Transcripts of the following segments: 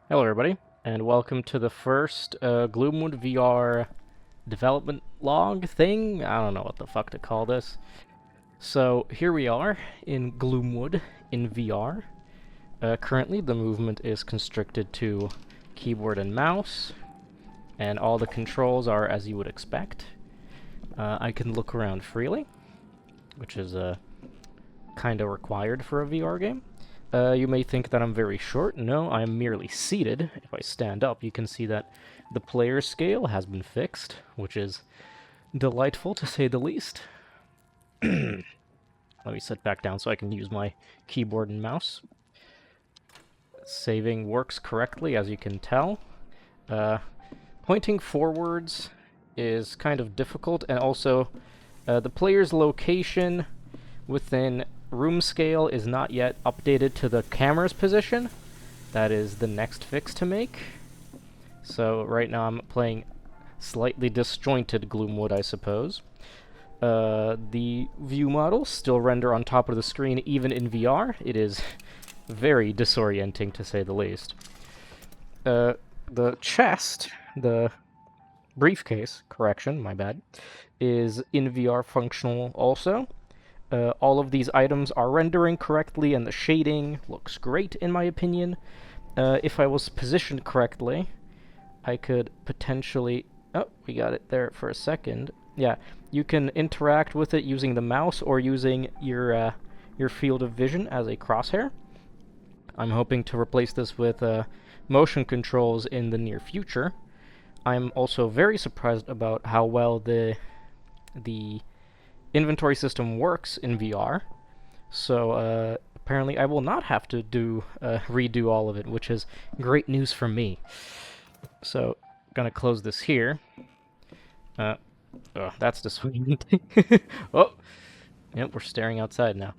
Hello everybody, and welcome to the first Gloomwood VR development log thing. I don't know what the fuck to call this. So here we are in Gloomwood in VR. Currently the movement is constricted to keyboard and mouse, and all the controls are as you would expect. I can look around freely, which is kinda required for a VR game. You may think that I'm very short. No, I am merely seated. If I stand up, you can see that the player scale has been fixed, which is delightful to say the least. Let me sit back down so I can use my keyboard and mouse. Saving works correctly, as you can tell. Pointing forwards is kind of difficult, and also the player's location within room scale is not yet updated to the camera's position. That is the next fix to make. So right now I'm playing slightly disjointed Gloomwood, I suppose. The view models still render on top of the screen even in VR. It is very disorienting, to say the least. The chest, the briefcase, correction, my bad, is in VR functional also. All of these items are rendering correctly, and the shading looks great, in my opinion. If I was positioned correctly, I could potentially... Oh, we got it there for a second. Yeah, you can interact with it using the mouse or using your field of vision as a crosshair. I'm hoping to replace this with motion controls in the near future. I'm also very surprised about how well the inventory system works in VR, so apparently I will not have to redo all of it, which is great news for me. So, gonna close this here. Oh, that's disappointing. Oh, yep, we're staring outside now.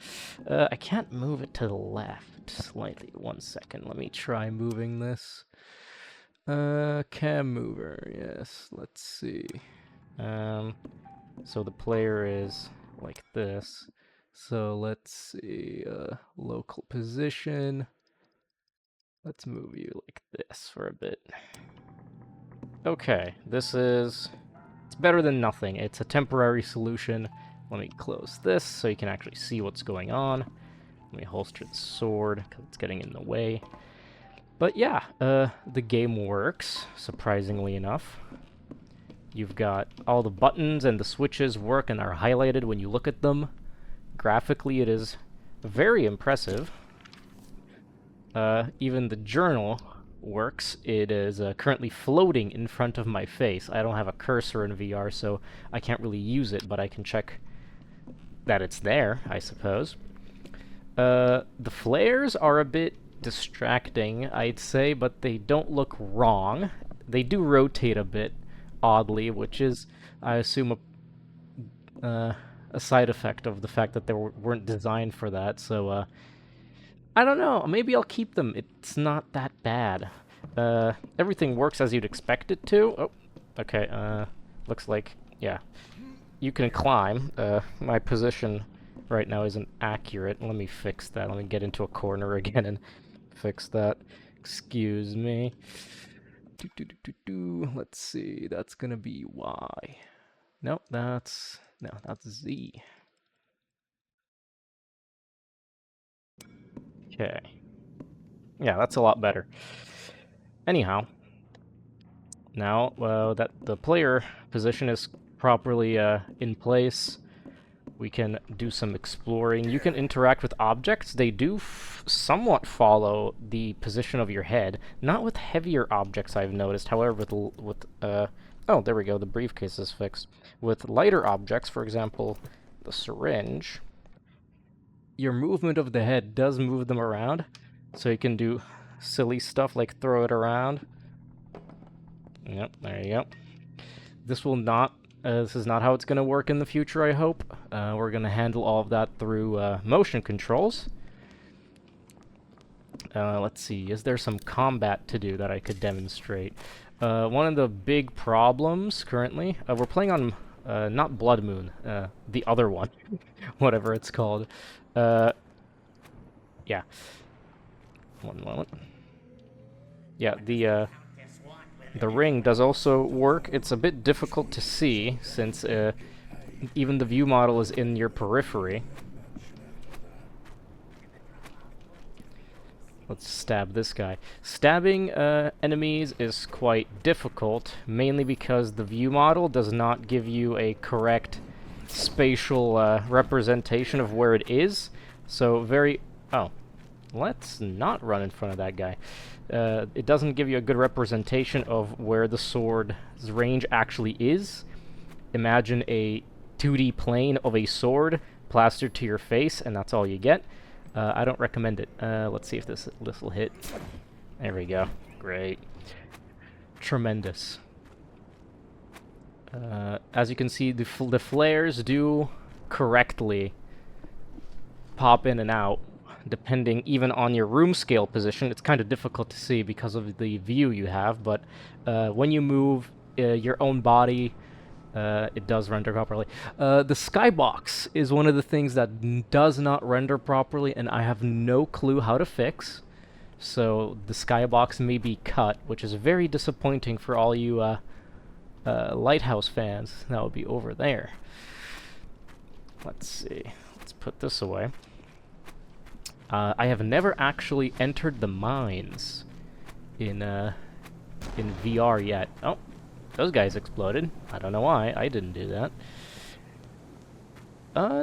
I can't move it to the left slightly. 1 second, let me try moving this. Cam mover, yes, let's see. So the player is like this. So let's see, local position. Let's move you like this for a bit. Okay, it's better than nothing. It's a temporary solution. Let me close this so you can actually see what's going on. Let me holster the sword, because it's getting in the way. But yeah, the game works, surprisingly enough. You've got all the buttons and the switches work and are highlighted when you look at them. Graphically, it is very impressive. Even the journal works. It is currently floating in front of my face. I don't have a cursor in VR, so I can't really use it, but I can check that it's there, I suppose. The flares are a bit distracting, I'd say, but they don't look wrong. They do rotate a bit oddly, which is, I assume, a side effect of the fact that they weren't designed for that, so, I don't know, maybe I'll keep them. It's not that bad. Everything works as you'd expect it to. Oh, okay, looks like, yeah. You can climb. My position right now isn't accurate. Let me fix that. Let me get into a corner again and fix that. Excuse me. Let's see, that's gonna be Y. No, that's Z. Okay. Yeah, that's a lot better. Anyhow, now that the player position is properly in place, we can do some exploring. You can interact with objects. They do somewhat follow the position of your head. Not with heavier objects, I've noticed. However, oh, there we go. The briefcase is fixed. With lighter objects, for example, the syringe, your movement of the head does move them around. So you can do silly stuff like throw it around. Yep, there you go. This will not this is not how it's going to work in the future, I hope. We're going to handle all of that through motion controls. Let's see, is there some combat to do that I could demonstrate? One of the big problems currently, we're playing on, not Blood Moon, the other one, whatever it's called. Yeah. One moment. yeah, the ring does also work. It's a bit difficult to see since even the view model is in your periphery. Let's stab this guy. Stabbing enemies is quite difficult, mainly because the view model does not give you a correct spatial representation of where it is. So oh, let's not run in front of that guy. It doesn't give you a good representation of where the sword's range actually is. Imagine a 2D plane of a sword plastered to your face, and that's all you get. I don't recommend it. Let's see if this will hit. There we go. Great. Tremendous. As you can see, the flares do correctly pop in and out, depending even on your room scale position. It's kind of difficult to see because of the view you have, but when you move your own body, it does render properly. The skybox is one of the things that does not render properly, and I have no clue how to fix. So the skybox may be cut, which is very disappointing for all you Lighthouse fans. That would be over there. Let's see. Let's put this away. I have never actually entered the mines in VR yet. Oh. Those guys exploded. I don't know why. I didn't do that.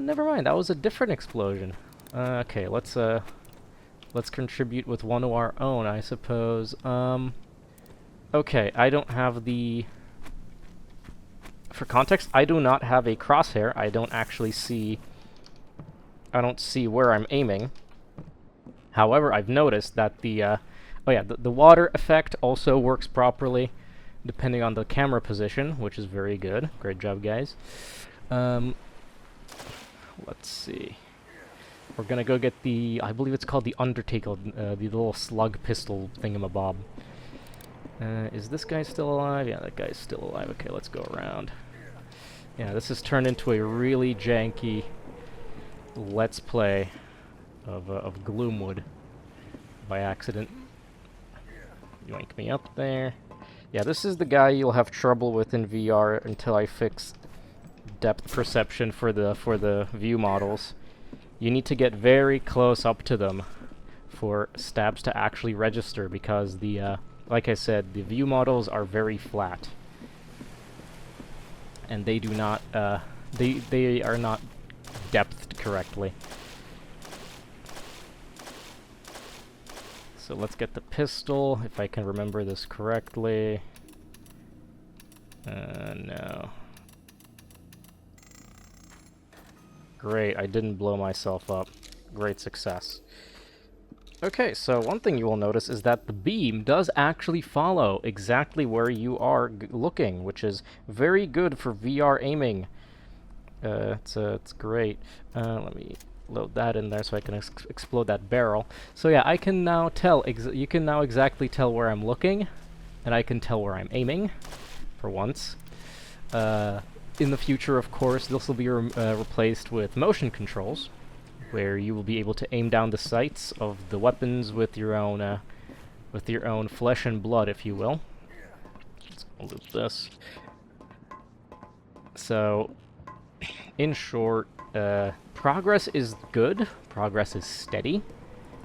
Never mind. That was a different explosion. Okay, let's contribute with one of our own, I suppose. Okay, I don't have the... For context, I do not have a crosshair. I don't actually see... I don't see where I'm aiming. However, I've noticed that the... oh yeah, the water effect also works properly, depending on the camera position, which is very good. Great job, guys. Let's see. We're gonna go get the... I believe it's called the Undertaker, the little slug pistol thingamabob. Is this guy still alive? Yeah, that guy's still alive. Okay, let's go around. Yeah, this has turned into a really janky let's play of Gloomwood by accident. Yoink me up there. Yeah, this is the guy you'll have trouble with in VR until I fix depth perception for the view models. You need to get very close up to them for stabs to actually register, because the like I said, the view models are very flat, and they do not they are not depthed correctly. So let's get the pistol, if I can remember this correctly. No. Great, I didn't blow myself up. Great success. Okay, so one thing you will notice is that the beam does actually follow exactly where you are looking, which is very good for VR aiming. It's great. Let me load that in there so I can explode that barrel. So yeah, I can now tell, you can now exactly tell where I'm looking, and I can tell where I'm aiming, for once. In the future, of course, this will be replaced with motion controls, where you will be able to aim down the sights of the weapons with your own flesh and blood, if you will. Let's loop this. So, in short, progress is good. Progress is steady.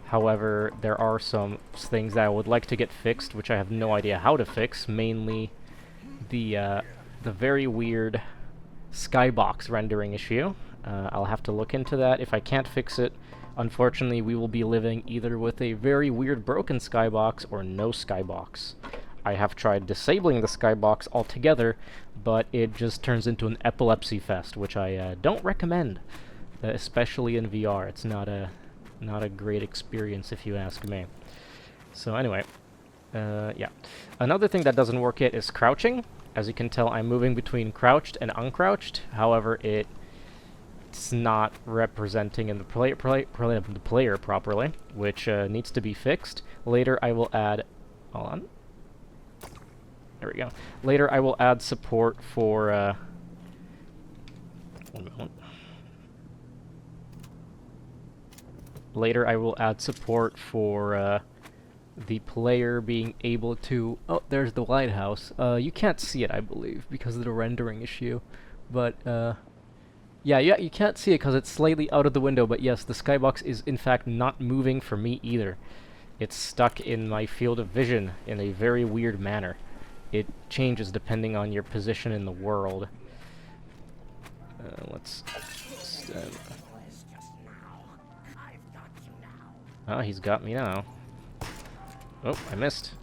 However, there are some things that I would like to get fixed, which I have no idea how to fix. Mainly, the very weird skybox rendering issue. I'll have to look into that. If I can't fix it, unfortunately, we will be living either with a very weird broken skybox or no skybox. I have tried disabling the skybox altogether, but it just turns into an epilepsy fest, which I don't recommend, especially in VR. It's not a great experience, if you ask me. So anyway, yeah. Another thing that doesn't work yet is crouching. As you can tell, I'm moving between crouched and uncrouched. However, it's not representing in the player properly, which needs to be fixed. Later, I will add... Hold on. There we go. Later, I will add support for... one moment. Later, I will add support for the player being able to... Oh, there's the lighthouse. You can't see it, I believe, because of the rendering issue. But, yeah, you can't see it because it's slightly out of the window, but yes, the skybox is in fact not moving for me either. It's stuck in my field of vision in a very weird manner. It changes depending on your position in the world. Let's... Oh, he's got me now. Oh, I missed.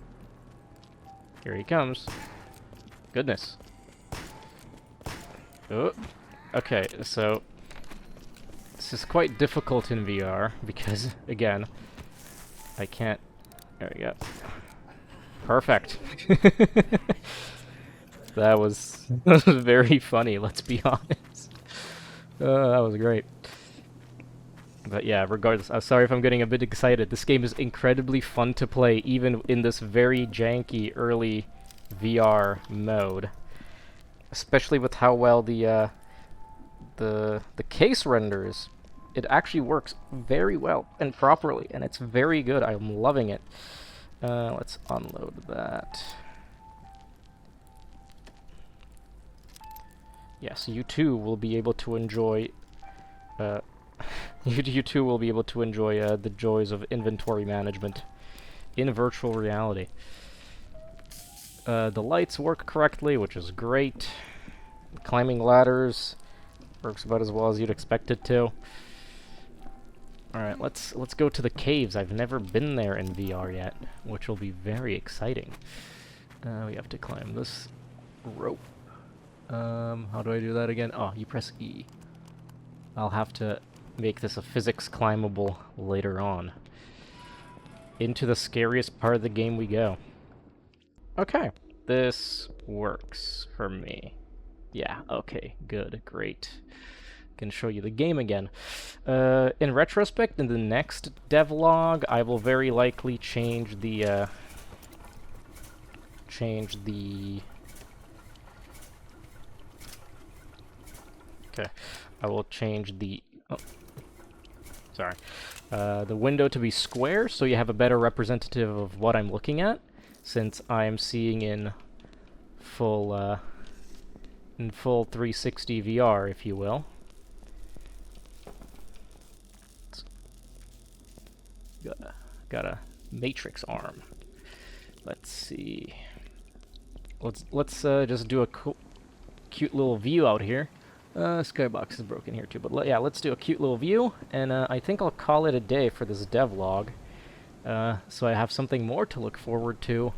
Here he comes. Goodness. Oh. Okay, so... This is quite difficult in VR, because, again, I can't... There we go. Perfect. That was very funny, let's be honest. That was great. But yeah, regardless, I'm sorry if I'm getting a bit excited. This game is incredibly fun to play, even in this very janky early VR mode. Especially with how well the case renders. It actually works very well and properly, and it's very good. I'm loving it. Let's unload that. Yes, you too will be able to enjoy... you too will be able to enjoy the joys of inventory management in virtual reality. The lights work correctly, which is great. Climbing ladders works about as well as you'd expect it to. Alright, let's go to the caves. I've never been there in VR yet, which will be very exciting. We have to climb this rope. How do I do that again? Oh, you press E. I'll have to make this a physics climbable later on. Into the scariest part of the game we go. Okay, this works for me. Yeah, okay, good, great. Can show you the game again. In retrospect, in the next devlog, I will very likely change the okay, I will change the... Oh, sorry. The window to be square, so you have a better representative of what I'm looking at, since I'm seeing in full 360 VR, if you will. Got a matrix arm. Let's see. Let's just do a cute little view out here. Skybox is broken here too, but yeah, let's do a cute little view, and I think I'll call it a day for this devlog. So I have something more to look forward to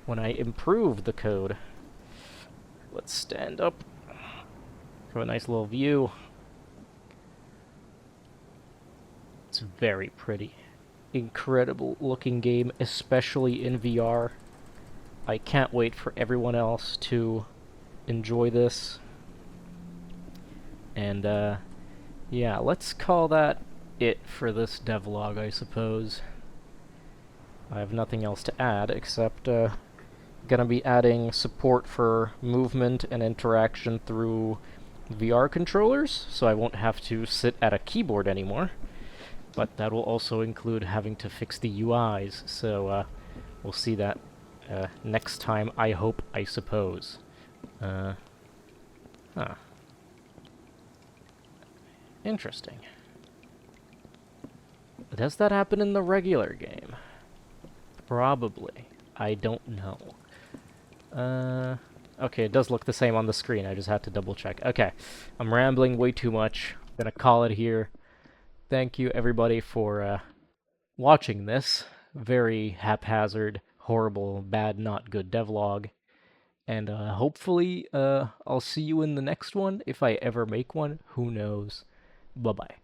when I improve the code. Let's stand up. Have a nice little view. It's very pretty. Incredible looking game, especially in VR. I can't wait for everyone else to enjoy this. And, yeah, let's call that it for this devlog, I suppose. I have nothing else to add, except, gonna be adding support for movement and interaction through VR controllers, so I won't have to sit at a keyboard anymore. But that will also include having to fix the UIs, so, we'll see that, next time, I hope, I suppose. Huh. Interesting. Does that happen in the regular game? Probably. I don't know. Okay, it does look the same on the screen. I just had to double check. Okay, I'm rambling way too much. I'm gonna call it here. Thank you, everybody, for watching this very haphazard, horrible, bad, not good devlog. And hopefully, I'll see you in the next one. If I ever make one, who knows. Bye-bye.